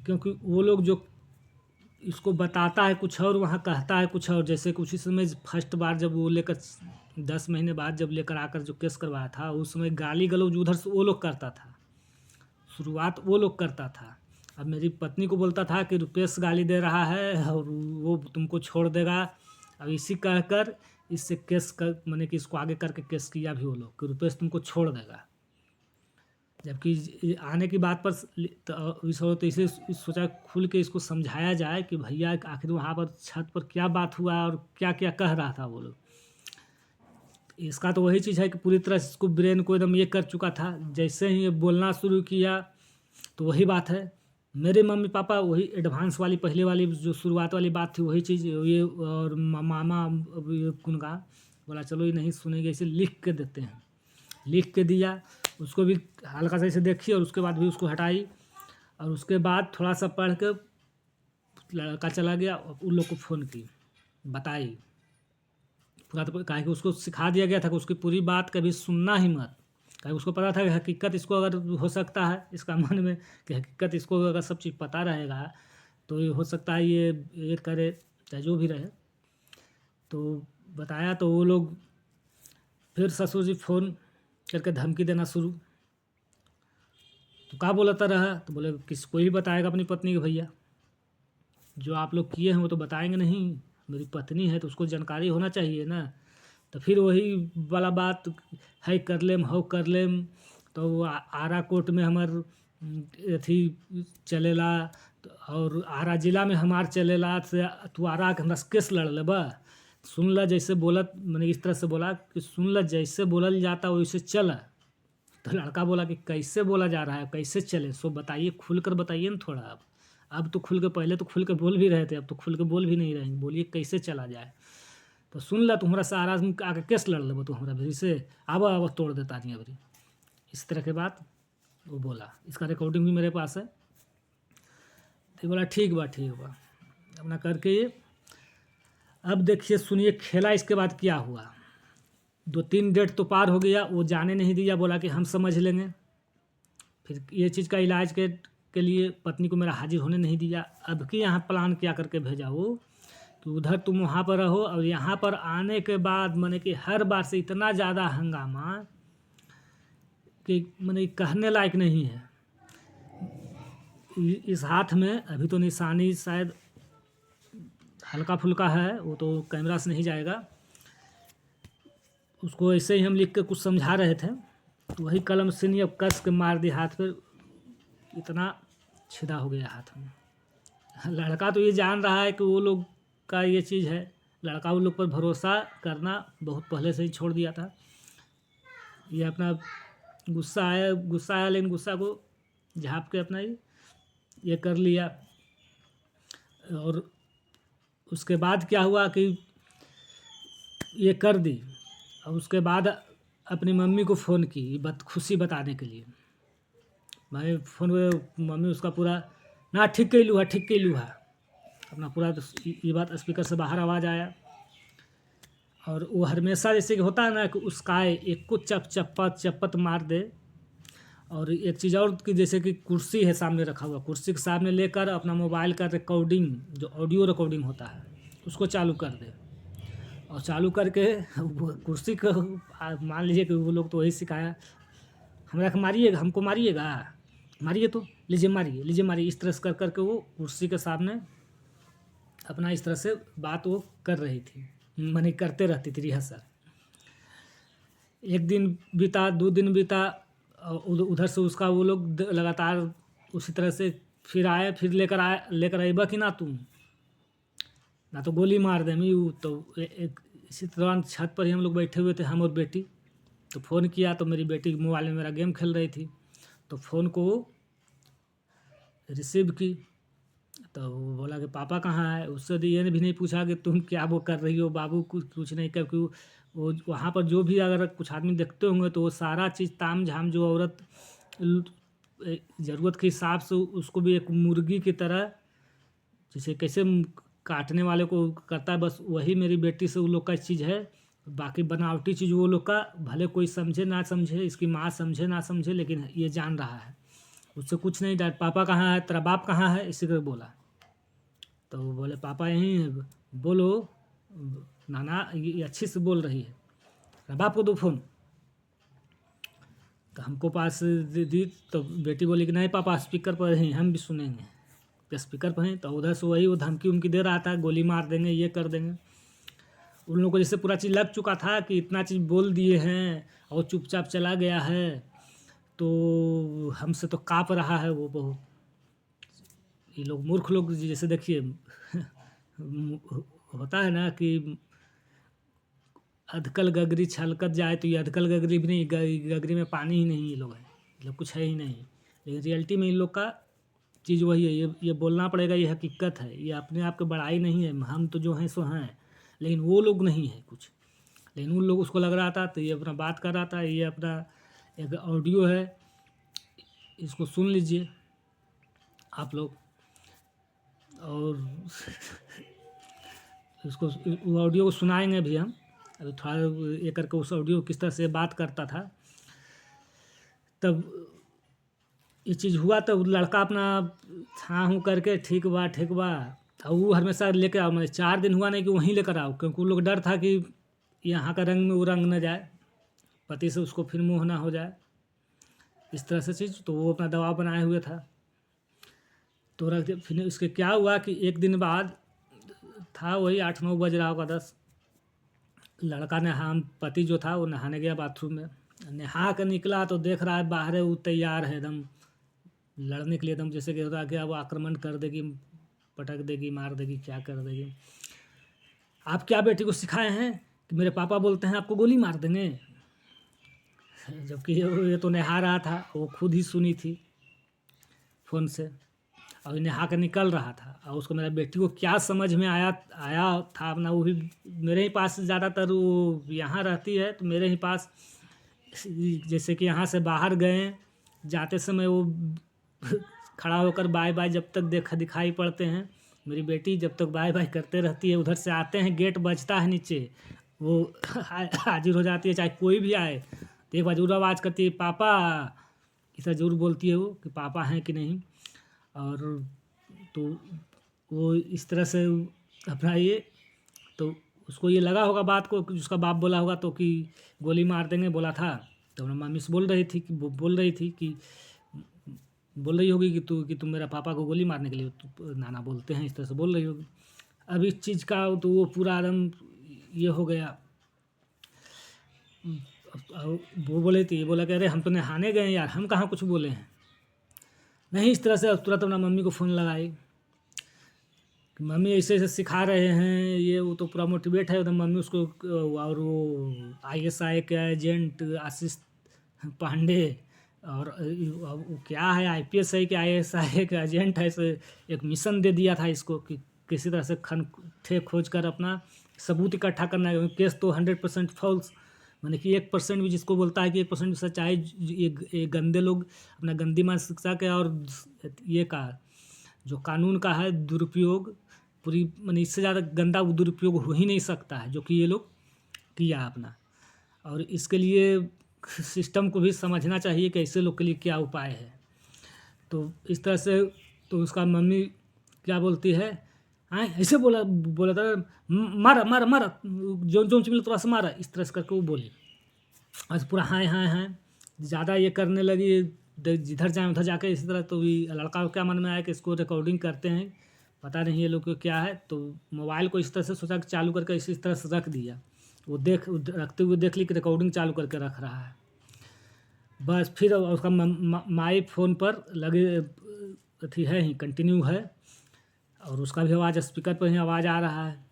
क्योंकि वो लोग जो इसको बताता है कुछ और, वहाँ कहता है कुछ और। जैसे कुछ इस समय फर्स्ट बार जब वो लेकर 10 महीने बाद जब लेकर आकर जो केस करवाया था, उस समय गाली गलौज उधर से वो लोग करता था, शुरुआत वो लोग करता था। अब मेरी पत्नी को बोलता था कि रुपेश गाली दे रहा है और वो तुमको छोड़ देगा। अब इसी कहकर इससे केस कर, मैंने कि इसको आगे करके केस किया भी वो लोग कि रुपेश तुमको छोड़ देगा। जबकि आने की बात पर तो इसे सोचा खुल के इसको समझाया जाए कि भैया आखिर वहाँ पर छत पर क्या बात हुआ और क्या क्या कह रहा था वो लोग। इसका तो वही चीज़ है कि पूरी तरह से इसको ब्रेन को एकदम ये कर चुका था। जैसे ही ये बोलना शुरू किया तो वही बात है, मेरे मम्मी पापा वही एडवांस वाली पहले वाली जो शुरुआत वाली बात थी वही चीज़ ये। और मामा ये कुनगा बोला चलो ये नहीं सुनेंगे, इसे लिख के देते हैं। लिख के दिया, उसको भी हल्का सा इसे देखी और उसके बाद भी उसको हटाई। और उसके बाद थोड़ा सा पढ़ के लड़का चला गया और उन लोग को फ़ोन की बताई पूरा। तो कहा कि उसको सिखा दिया गया था कि उसकी पूरी बात कभी सुनना ही मत। कहा उसको पता था कि हकीकत इसको अगर हो सकता है इसका मन में कि हकीकत इसको अगर सब चीज़ पता रहेगा तो ये हो सकता है ये करे, चाहे जो भी रहे। तो बताया तो वो लोग फिर ससुर जी फ़ोन करके धमकी देना शुरू। तो क्या बोलता रहा, तो बोले कोई भी बताएगा अपनी पत्नी के भैया, जो आप लोग किए हैं वो तो बताएंगे नहीं, मेरी पत्नी है तो उसको जानकारी होना चाहिए ना। तो फिर वही वाला बात है, कर लेम हो कर लेम। तो आरा कोर्ट में हमार अथी चलेला, और आरा जिला में हमार चलेला, से तू आरा के हमरा से केस लड़ लेबा। सुन ल जैसे बोलत, मैंने इस तरह से बोला कि सुन ल जैसे बोलल जाता वैसे चल। तो लड़का बोला कि कैसे बोला जा रहा है, कैसे चले, सो बताइए, खुल कर बताइए ना थोड़ा। अब तो खुल के, पहले तो खुल के बोल भी रहे थे, अब तो खुल के बोल भी नहीं रहे, बोलिए कैसे चला जाए। तो सुन ला तुम्हारा सहारा आके केस लड़ लेबो, तुम्हारा भरी से आवा तोड़ देता नहीं अभी। इस तरह के बात वो बोला, इसका रिकॉर्डिंग भी मेरे पास है। तो बोला ठीक बा अपना करके ये। अब देखिए सुनिए खेला इसके बाद क्या हुआ। 2-3 डेट तो पार हो गया, वो जाने नहीं दिया, बोला कि हम समझ लेंगे। फिर ये चीज़ का इलाज के लिए पत्नी को मेरा हाजिर होने नहीं दिया। अब कि यहाँ प्लान क्या करके भेजा वो कि उधर तुम वहाँ पर रहो, और यहाँ पर आने के बाद मैंने कि हर बार से इतना ज़्यादा हंगामा कि मैंने कहने लायक नहीं है। इस हाथ में अभी तो निशानी शायद हल्का फुल्का है, वो तो कैमरा से नहीं जाएगा। उसको ऐसे ही हम लिख के कुछ समझा रहे थे, तो वही कलम से नहीं अब कस के मार दी हाथ पे, इतना छिदा हो गया हाथ में। लड़का तो ये जान रहा है कि वो लोग का ये चीज़ है, लड़का उन लोग पर भरोसा करना बहुत पहले से ही छोड़ दिया था। ये अपना गुस्सा आया लेकिन गुस्सा को झाँप के अपना ये कर लिया। और उसके बाद क्या हुआ कि ये कर दी, और उसके बाद अपनी मम्मी को फ़ोन की खुशी बताने के लिए। मैं फ़ोन मम्मी उसका पूरा ना ठीक कैलू है अपना पूरा। तो ये बात स्पीकर से बाहर आवाज़ आया। और वो हमेशा जैसे कि होता है ना कि उसका एक को चप्पत मार दे। और एक चीज़ और कि जैसे कि कुर्सी है सामने रखा हुआ, कुर्सी के सामने लेकर अपना मोबाइल का रिकॉर्डिंग, जो ऑडियो रिकॉर्डिंग होता है उसको चालू कर दे। और चालू करके कुर्सी को मान लीजिए कि वो लोग तो वही सिखाया, हमरा को मारिएगा, हमको मारिएगा, मारिए तो लीजिए मारिए, इस तरह से कर करके वो कुर्सी के सामने अपना इस तरह से बात वो कर रही थी। मैंने करते रहती थी रिहर्सल। एक दिन बीता, 2 दिन बीता, उधर से उसका वो लोग लगातार उसी तरह से फिर आए, फिर लेकर आइबा कि ना तुम, ना तो गोली मार देंगे। तो एक इसी दौरान छत पर ही हम लोग बैठे हुए थे, हम और बेटी। तो फ़ोन किया तो मेरी बेटी मोबाइल में मेरा गेम खेल रही थी, तो फ़ोन को रिसीव की। तो वो बोला कि पापा कहाँ है। उससे तो ये भी नहीं पूछा कि तुम क्या वो कर रही हो बाबू, कुछ नहीं, क्योंकि वो वहाँ पर जो भी अगर कुछ आदमी देखते होंगे तो वो सारा चीज़ ताम झाम जो औरत ज़रूरत के हिसाब से उसको भी एक मुर्गी की तरह जैसे कैसे काटने वाले को करता है, बस वही मेरी बेटी से वो लोग का चीज़ है। बाकी बनावटी चीज़ वो लोग का, भले कोई समझे ना समझे, इसकी माँ समझे ना समझे, लेकिन ये जान रहा है। उससे कुछ नहीं डर। पापा कहाँ है, तेरा बाप कहाँ है, इसी को बोला। तो वो बोले पापा यहीं है, बोलो नाना, ये अच्छी से बोल रही है, तेरा बाप को दो फ़ोन। तो हमको पास दी तो बेटी बोली कि नहीं पापा स्पीकर पर हैं, हम भी सुनेंगे। तो स्पीकर पर हैं, तो उधर से वही वो धमकी उमकी दे रहा था, गोली मार देंगे, ये कर देंगे। उन लोगों को जैसे पूरा चीज़ लग चुका था कि इतना चीज़ बोल दिए हैं और चुपचाप चला गया है, तो हमसे तो काँप रहा है वो बहुत। ये लोग मूर्ख लोग, जैसे देखिए होता है ना कि अधकल गगरी छलकत जाए, तो ये अधकल गगरी भी नहीं, गगरी में पानी ही नहीं, ये लोग हैं, ये लोग कुछ है ही नहीं। लेकिन रियलिटी में इन लोग का चीज़ वही है। ये बोलना पड़ेगा, ये हकीकत है, ये अपने आप की बड़ाई नहीं है। हम तो जो हैं सो हैं, लेकिन वो लोग नहीं है कुछ। लेकिन उन लोग उसको लग रहा था, तो ये अपना बात कर रहा था। ये अपना एक ऑडियो है, इसको सुन लीजिए आप लोग। और इसको वो ऑडियो को सुनाएंगे भी हम। अभी थोड़ा ये करके उस ऑडियो किस तरह से बात करता था। तब ये चीज़ हुआ, तो लड़का अपना हाँ हूँ करके ठीक बा ठीक बा, और वो हमेशा लेकर आओ, मतलब 4 दिन हुआ नहीं कि वहीं लेकर आओ, क्योंकि उन लोग डर था कि यहाँ का रंग में वो रंग न जाए, पति से उसको फिर मोह ना हो जाए, इस तरह से चीज़। तो वो अपना दबाव बनाए हुए था। तो रख दिया। फिर इसके क्या हुआ कि एक दिन बाद था, वही 8-9 बज रहा होगा, 10, लड़का ने, हम पति जो था वो नहाने गया बाथरूम में, नहा कर निकला तो देख रहा है बाहर वो तैयार है एकदम लड़ने के लिए, एकदम जैसे कि होता है कि अब आक्रमण कर देगी, पटक देगी, मार देगी, क्या कर देगी। आप क्या बेटी को सिखाए हैं कि मेरे पापा बोलते हैं आपको गोली मार देंगे। जबकि ये तो नहा रहा था, वो खुद ही सुनी थी फ़ोन से, और नहा कर निकल रहा था। और उसको मेरा बेटी को क्या समझ में आया आया था अपना, वो भी मेरे ही पास ज़्यादातर, वो यहाँ रहती है तो मेरे ही पास, जैसे कि यहाँ से बाहर गए, जाते समय वो खड़ा होकर बाय बाय जब तक दिखाई पड़ते हैं, मेरी बेटी जब तक बाय बाय करते रहती है। उधर से आते हैं, गेट बजता है नीचे, वो हाजिर हो जाती है, चाहे कोई भी आए तो एक बार जरूर आवाज़ करती है पापा, इस तरह जरूर बोलती है वो कि पापा हैं कि नहीं। और तो वो इस तरह से अपना ये, तो उसको ये लगा होगा बात को, कि उसका बाप बोला होगा तो कि गोली मार देंगे बोला था। तो अपना मम्मी से बोल रही थी कि बोल रही होगी कि तुम मेरा पापा को गोली मारने के लिए नाना बोलते हैं, इस तरह से बोल रही होगी। अब इस चीज़ का तो वो पूरा एकदम ये हो गया। वो बोले थी, ये बोला कि अरे हम तो नहाने गए यार, हम कहाँ कुछ बोले हैं। नहीं, इस तरह से तुरंत अपना मम्मी को फ़ोन लगाई कि मम्मी ऐसे ऐसे सिखा रहे हैं, ये वो तो पूरा मोटिवेट है एकदम मम्मी उसको। और वो ISI का एजेंट आशीष पांडे, और वो क्या है IPS है कि ISI का एजेंट है, से एक मिशन दे दिया था इसको कि किसी तरह से खोज कर अपना सबूत इकट्ठा करना है। केस तो 100% फॉल्स, माने कि 1% भी जिसको बोलता है कि 1% भी सच्चाई, ये गंदे लोग अपना गंदी मानसिकता के और ये का जो कानून का है दुरुपयोग, पूरी माने इससे ज़्यादा गंदा दुरुपयोग हो ही नहीं सकता है जो कि ये लोग किया अपना। और इसके लिए सिस्टम को भी समझना चाहिए कि ऐसे लोग के लिए क्या उपाय है। तो इस तरह से तो उसका मम्मी क्या बोलती है, हाँ ऐसे बोला बोला था, मारा मारा मारा, जो जो मिला थोड़ा सा मारा, इस तरह से करके वो बोली। और पूरा हाँ हाँ हाँ ज़्यादा ये करने लगी, जिधर जाए उधर जाके इसी तरह। तो भी लड़का को क्या मन में आया कि इसको रिकॉर्डिंग करते हैं, पता नहीं ये लोग को क्या है। तो मोबाइल को इस तरह से सोचा कि चालू करके इसी तरह से रख दिया। वो रखते हुए देख ली कि रिकॉर्डिंग चालू करके रख रहा है। बस फिर उसका माई फ़ोन पर लगे अथी है ही कंटिन्यू है, और उसका भी आवाज़ स्पीकर पर ही आवाज़ आ रहा है,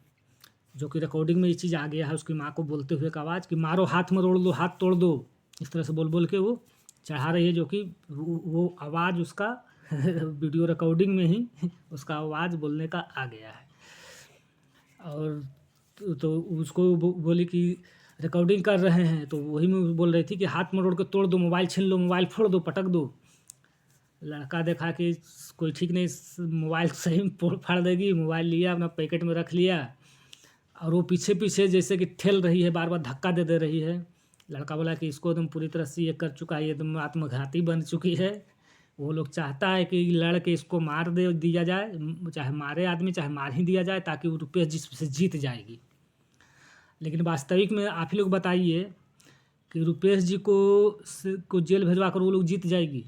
जो कि रिकॉर्डिंग में ये चीज़ आ गया है। उसकी माँ को बोलते हुए एक आवाज़ कि मारो हाथ मरोड़ दो, हाथ तोड़ दो, इस तरह से बोल बोल के वो चढ़ा रही है, जो कि वो आवाज़ उसका वीडियो रिकॉर्डिंग में ही उसका आवाज़ बोलने का आ गया है। और तो उसको बोली कि रिकॉर्डिंग कर रहे हैं, तो वही में बोल रही थी कि हाथ मरोड़ के तोड़ दो, मोबाइल छीन लो, मोबाइल फोड़ दो, पटक दो। लड़का देखा कि कोई ठीक नहीं, मोबाइल सही में फोड़ फाड़ देगी। मोबाइल लिया, अपना पैकेट में रख लिया, और वो पीछे पीछे जैसे कि ठेल रही है, बार बार धक्का दे दे रही है। लड़का बोला कि इसको एकदम पूरी तरह से ये कर चुका है, ये एकदम आत्मघाती बन चुकी है। वो लोग चाहता है कि लड़ के इसको मार दे दिया जाए, चाहे मारे आदमी, चाहे मार ही दिया जाए, ताकि वो रुपये जिससे जीत जाएगी। लेकिन वास्तविक में आप ही लोग बताइए कि रुपेश जी को जेल भिजवा कर वो लोग जीत जाएगी,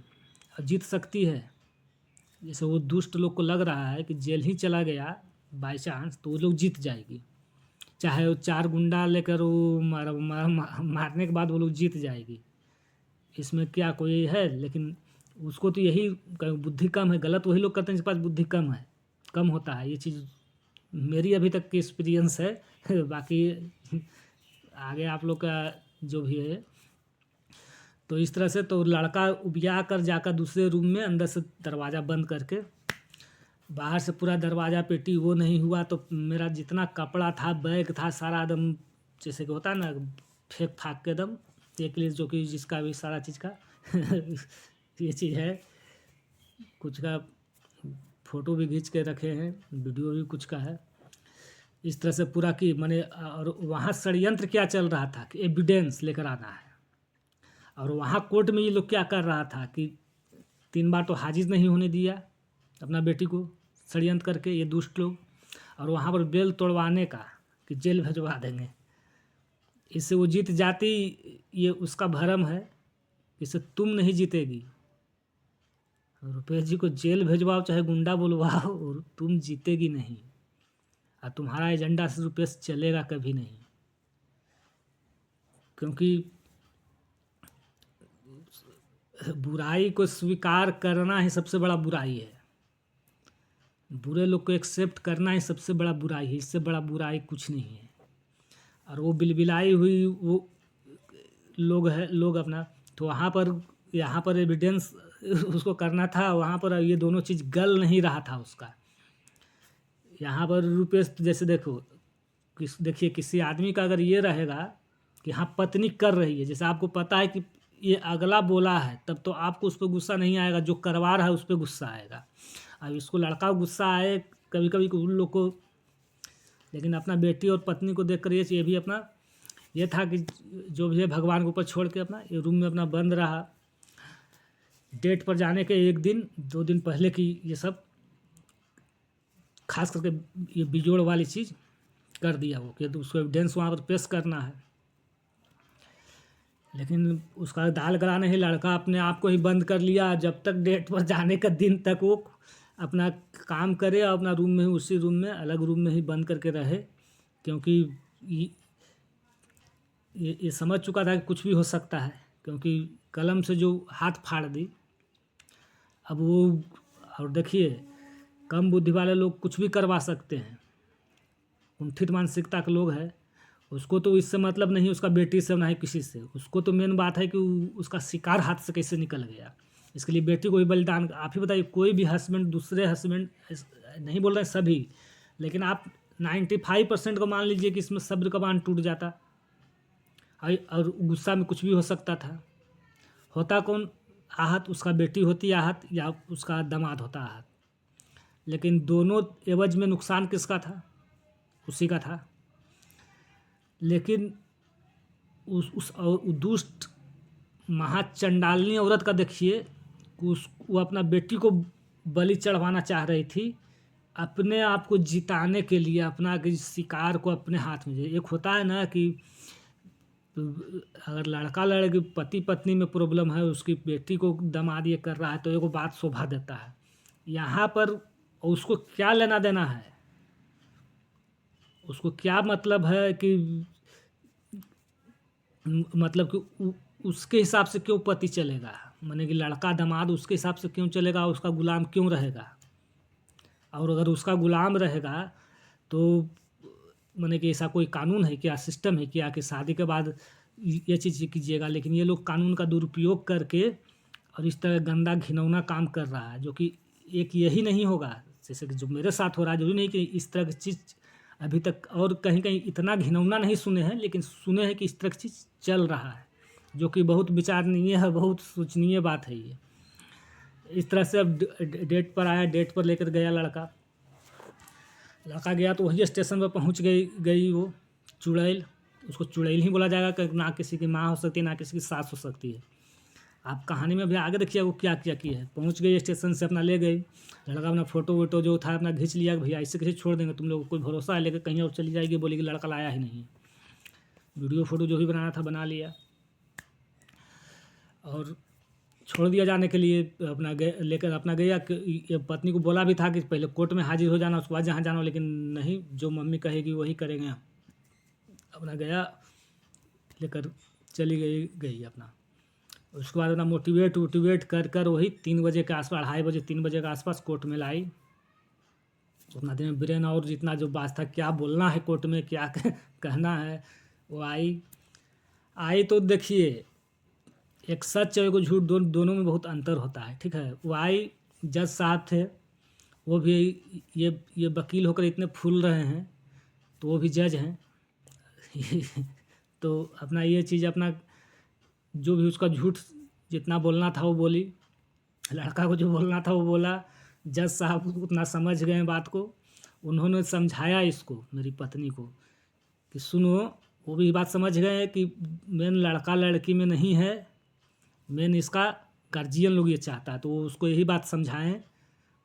और जीत सकती है। जैसे वो दुष्ट लोग को लग रहा है कि जेल ही चला गया बाई चांस, तो वो लोग जीत जाएगी। चाहे वो 4 गुंडा लेकर वो मारने के बाद वो लोग जीत जाएगी, इसमें क्या कोई है। लेकिन उसको तो यही बुद्धि कम है। गलत वही लोग करते हैं जिसके पास बुद्धि कम है, कम होता है। ये चीज़ मेरी अभी तक की एक्सपीरियंस है। बाकी आगे आप लोग का जो भी है। तो इस तरह से तो लड़का उबिया कर जाकर दूसरे रूम में अंदर से दरवाज़ा बंद करके, बाहर से पूरा दरवाज़ा पेटी वो नहीं हुआ तो मेरा जितना कपड़ा था, बैग था, सारा एकदम जैसे कि होता है ना, फेंक फाक के एकदम एक लिए, जो कि जिसका भी सारा चीज़ का ये चीज़ है। कुछ का फ़ोटो भी खींच के रखे हैं, वीडियो भी कुछ का है। इस तरह से पूरा कि मैंने, और वहाँ षड्यंत्र क्या चल रहा था कि एविडेंस लेकर आना है। और वहाँ कोर्ट में ये लोग क्या कर रहा था कि 3 बार तो हाजिर नहीं होने दिया अपना बेटी को, षड्यंत्र करके ये दुष्ट लोग। और वहाँ पर बेल तोड़वाने का कि जेल भिजवा देंगे, इससे वो जीत जाती। ये उसका भरम है, इससे तुम नहीं जीतेगी। रुपेश जी को जेल भिजवाओ, चाहे गुंडा बुलवाओ, और तुम जीतेगी नहीं। और तुम्हारा एजेंडा से रुपेश चलेगा कभी नहीं, क्योंकि बुराई को स्वीकार करना ही सबसे बड़ा बुराई है। बुरे लोग को एक्सेप्ट करना ही सबसे बड़ा बुराई है, इससे बड़ा बुराई कुछ नहीं है। और वो बिलबिलाई हुई वो लोग अपना, तो वहाँ पर यहाँ पर एविडेंस उसको करना था, वहाँ पर ये दोनों चीज़ गल नहीं रहा था उसका। यहाँ पर रुपेश जैसे देखिए किसी आदमी का अगर ये रहेगा कि हाँ पत्नी कर रही है, जैसे आपको पता है कि ये अगला बोला है, तब तो आपको उस पर गुस्सा नहीं आएगा, जो करवा रहा है उस पर गुस्सा आएगा। अब इसको लड़का को गुस्सा आए कभी कभी उन लोग को, लेकिन अपना बेटी और पत्नी को देख कर ये भी अपना ये था कि जो भी है भगवान के ऊपर छोड़ के अपना ये रूम में अपना बंद रहा। डेट पर जाने के 1 दिन 2 दिन पहले की ये सब खास करके ये बिजोड़ वाली चीज़ कर दिया वो, कि उसको एविडेंस वहाँ पर पेश करना है। लेकिन उसका दाल गला नहीं, लड़का अपने आप को ही बंद कर लिया। जब तक डेट पर जाने का दिन तक वो अपना काम करे और अपना रूम में ही, उसी रूम में, अलग रूम में ही बंद करके रहे, क्योंकि ये समझ चुका था कि कुछ भी हो सकता है, क्योंकि कलम से जो हाथ फाड़ दी। अब वो, और देखिए कम बुद्धि वाले लोग कुछ भी करवा सकते हैं, कुंठित मानसिकता के लोग हैं, उसको तो इससे मतलब नहीं, उसका बेटी से ना ही किसी से, उसको तो मेन बात है कि उसका शिकार हाथ से कैसे निकल गया। इसके लिए बेटी को भी बलिदान। आप ही बताइए, कोई भी हस्बैंड दूसरे हस्बैंड, नहीं बोल रहे हैं सभी, लेकिन आप 95% को मान लीजिए कि इसमें सब्र का बांध टूट जाता, और गुस्सा में कुछ भी हो सकता था। होता कौन आहत? उसका बेटी होती आहत, या उसका दामाद होता आहत। लेकिन दोनों एवज में नुकसान किसका था? उसी का था। लेकिन उस दुष्ट महाचंडालिनी औरत का देखिए कि वो अपना बेटी को बलि चढ़वाना चाह रही थी, अपने आप को जिताने के लिए, अपना शिकार को अपने हाथ में। एक होता है ना कि अगर लड़का लड़की पति पत्नी में प्रॉब्लम है, उसकी बेटी को दामाद ये कर रहा है, तो एगो बात शोभा देता है। यहाँ पर और उसको क्या लेना देना है, उसको क्या मतलब है कि मतलब कि उसके हिसाब से क्यों पति चलेगा, माने कि लड़का दामाद उसके हिसाब से क्यों चलेगा, उसका गुलाम क्यों रहेगा। और अगर उसका गुलाम रहेगा तो माने कि ऐसा कोई कानून है क्या, सिस्टम है क्या कि शादी के बाद ये चीज़ कीजिएगा। लेकिन ये लोग कानून का दुरुपयोग करके और इस तरह गंदा घिनौना काम कर रहा है, जो कि एक यही नहीं होगा, जैसे कि जो मेरे साथ हो रहा है, जरूरी नहीं कि इस तरह की चीज़ अभी तक और कहीं कहीं इतना घिनौना नहीं सुने हैं, लेकिन सुने हैं कि इस तरह की चीज़ चल रहा है, जो कि बहुत विचारणीय है, बहुत सोचनीय बात है ये। इस तरह से अब डेट पर आया, डेट पर लेकर गया लड़का गया तो वही स्टेशन पर पहुंच गई वो चुड़ैल। उसको चुड़ैल ही बोला जाएगा कि ना किसी की माँ हो सकती है ना किसी की सास हो सकती है। आप कहानी में भी आगे देखिए वो क्या क्या की है। पहुंच गई स्टेशन से, अपना ले गई लड़का, अपना फ़ोटो वोटो जो था अपना खींच लिया, भैया ऐसे कैसे छोड़ देंगे, तुम लोग को कोई भरोसा है, लेकर कहीं और चली जाएगी, बोलेगी लड़का लाया ही नहीं। वीडियो फ़ोटो जो भी बनाना था बना लिया और छोड़ दिया जाने के लिए। अपना लेकर अपना गया कि पत्नी को बोला भी था कि पहले कोर्ट में हाजिर हो जाना, उसके बाद जहाँ जाना हो, लेकिन नहीं, जो मम्मी कहेगी वही करेंगे। अपना गया लेकर चली गई अपना। उसके बाद अपना मोटिवेट कर कर वही 3 बजे के आसपास, 2:30 बजे 3 बजे के आसपास कोर्ट में लाई। उतना दिन में ब्रेन और जितना जो बात था, क्या बोलना है कोर्ट में, क्या कहना है, वो आई तो देखिए, एक सच और एक झूठ दोनों में बहुत अंतर होता है, ठीक है। वो आई, जज साहब थे, वो भी ये वकील होकर इतने फूल रहे हैं, तो वो भी जज हैं। तो अपना ये चीज़, अपना जो भी उसका झूठ जितना बोलना था वो बोली, लड़का को जो बोलना था वो बोला। जज साहब उतना समझ गए बात को, उन्होंने समझाया इसको, मेरी पत्नी को, कि सुनो, वो भी बात समझ गए कि मेन लड़का लड़की में नहीं है, मेन इसका गार्जियन लोग ये चाहता है। तो वो उसको यही बात समझाएं,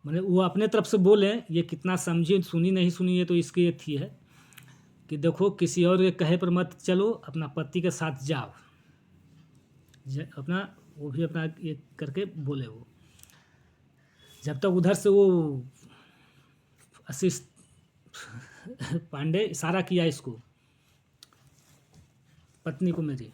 मैंने वो अपने तरफ से बोले, ये कितना समझी सुनी नहीं सुनी ये तो इसकी ये थी है कि देखो, किसी और के कहे पर मत चलो, अपना पति के साथ जाओ। अपना वो भी अपना ये करके बोले। वो जब तक उधर से वो आशीष पांडे इशारा किया इसको, पत्नी को, मेरी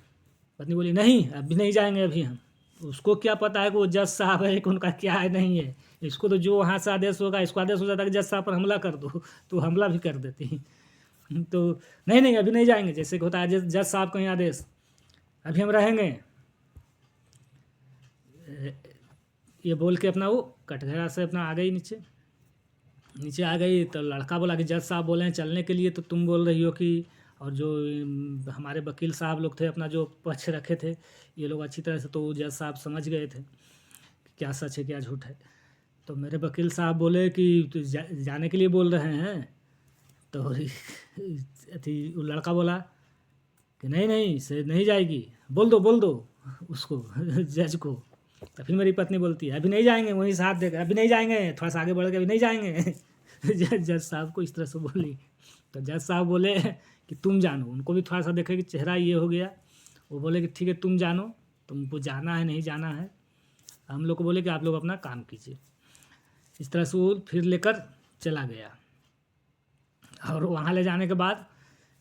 पत्नी बोली नहीं अभी नहीं जाएंगे अभी हम। उसको क्या पता है कि वो जज साहब है कि उनका क्या है नहीं है। इसको तो जो वहाँ से आदेश होगा, इसको आदेश हो जाता है कि जज साहब पर हमला कर दो, तो हमला भी कर देती। तो नहीं अभी नहीं जाएंगे, जैसे कि होता है जज साहब का ही आदेश, अभी हम रहेंगे। ये बोल के अपना वो कटघरा से अपना आ गई नीचे आ गई। तो लड़का बोला कि जज साहब बोले हैं चलने के लिए, तो तुम बोल रही हो कि, और जो हमारे वकील साहब लोग थे अपना जो पक्ष रखे थे ये लोग अच्छी तरह से, तो जज साहब समझ गए थे कि क्या सच है क्या झूठ है। तो मेरे वकील साहब बोले कि तो जाने के लिए बोल रहे हैं। तो अथी लड़का बोला कि नहीं से नहीं जाएगी, बोल दो उसको जज को। तो फिर मेरी पत्नी बोलती है अभी नहीं जाएंगे, वहीं साथ देकर अभी नहीं जाएंगे, थोड़ा सा आगे बढ़ के अभी नहीं जाएंगे। जज साहब को इस तरह से बोली। तो जज साहब बोले कि तुम जानो, उनको भी थोड़ा सा देखे कि चेहरा ये हो गया। वो बोले कि ठीक है तुम जानो, तुमको जाना है नहीं जाना है। हम लोग को बोले कि आप लोग अपना काम कीजिए। इस तरह से वो फिर लेकर चला गया। और वहाँ ले जाने के बाद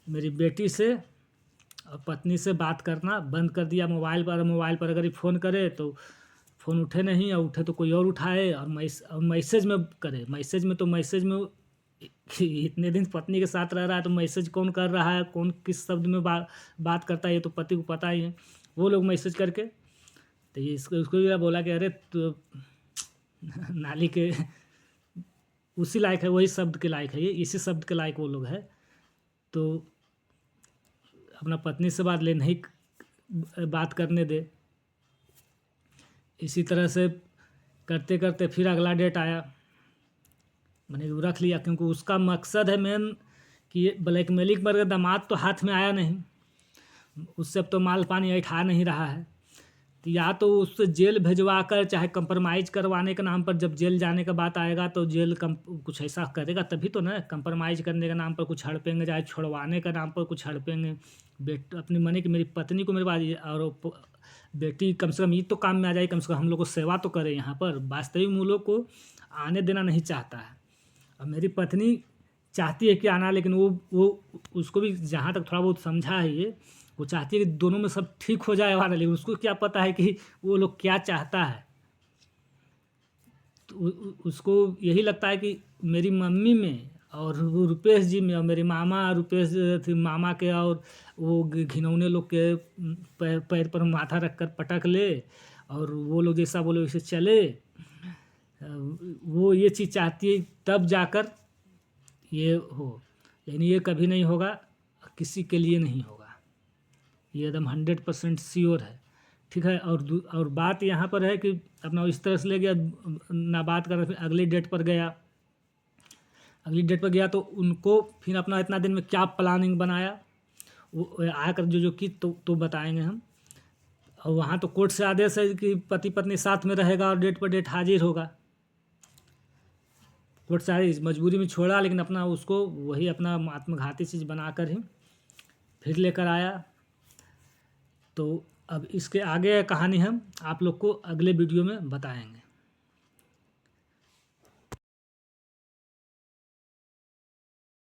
मेरी बेटी से और पत्नी से बात करना बंद कर दिया मोबाइल पर अगर ये फ़ोन करे तो फ़ोन उठे नहीं, और उठे तो कोई और उठाए, और मैसेज में करे। मैसेज में इतने दिन पत्नी के साथ रह रहा है तो मैसेज कौन कर रहा है, कौन किस शब्द में बात करता है, ये तो पति को पता ही है। वो लोग मैसेज करके तो ये उसको भी बोला कि अरे तो नाली के उसी लायक है, वही शब्द के लायक है, ये इसी शब्द के लायक वो लोग है। तो अपना पत्नी से बात करने दे। इसी तरह से करते करते फिर अगला डेट आया, मैंने वो रख लिया, क्योंकि उसका मकसद है मेन कि ये ब्लैकमेलिंग पर दामाद तो हाथ में आया नहीं, उससे अब तो माल पानी ऐठा नहीं रहा है। तो या तो उससे जेल भिजवा कर, चाहे कंप्रोमाइज़ करवाने के नाम पर, जब जेल जाने का बात आएगा तो जेल कुछ ऐसा करेगा तभी तो ना, कंप्रोमाइज़ करने के नाम पर कुछ हड़पेंगे, चाहे छुड़वाने का नाम पर कुछ हड़पेंगे। अपनी मने कि मेरी पत्नी को मेरे पास, और बेटी कम से कम ये तो काम में आ जाए, कम से कम हम लोग को सेवा तो करे यहाँ पर। वास्तविक मूल्यों को आने देना नहीं चाहता है। अब मेरी पत्नी चाहती है कि आना, लेकिन वो उसको भी जहाँ तक थोड़ा बहुत समझा है ये, वो चाहती है कि दोनों में सब ठीक हो जाए वाला, लेकिन उसको क्या पता है कि वो लोग क्या चाहता है। तो उसको यही लगता है कि मेरी मम्मी में और वो रुपेश जी में और मेरे मामा रुपेश थे, मामा के और वो घिनौने लोग के पैर पैर पर माथा रख कर पटक ले और वो लोग जैसा बोले वैसे चले। वो ये चीज़ चाहती है तब जाकर ये हो, लेकिन ये कभी नहीं होगा, किसी के लिए नहीं होगा, ये एकदम 100% श्योर है। ठीक है। और बात यहाँ पर है कि अपना इस तरह से ले गया, ना बात कर, फिर अगली डेट पर गया, अगली डेट पर गया तो उनको फिर अपना इतना दिन में क्या प्लानिंग बनाया वो आकर जो की तो बताएंगे हम। और वहाँ तो कोर्ट से आदेश है कि पति पत्नी साथ में रहेगा और डेट पर डेट हाजिर होगा। कोर्ट से आदेश मजबूरी में छोड़ा, लेकिन अपना उसको वही अपना आत्मघाती चीज़ बनाकर ही फिर लेकर आया। तो अब इसके आगे कहानी हम आप लोग को अगले वीडियो में बताएंगे।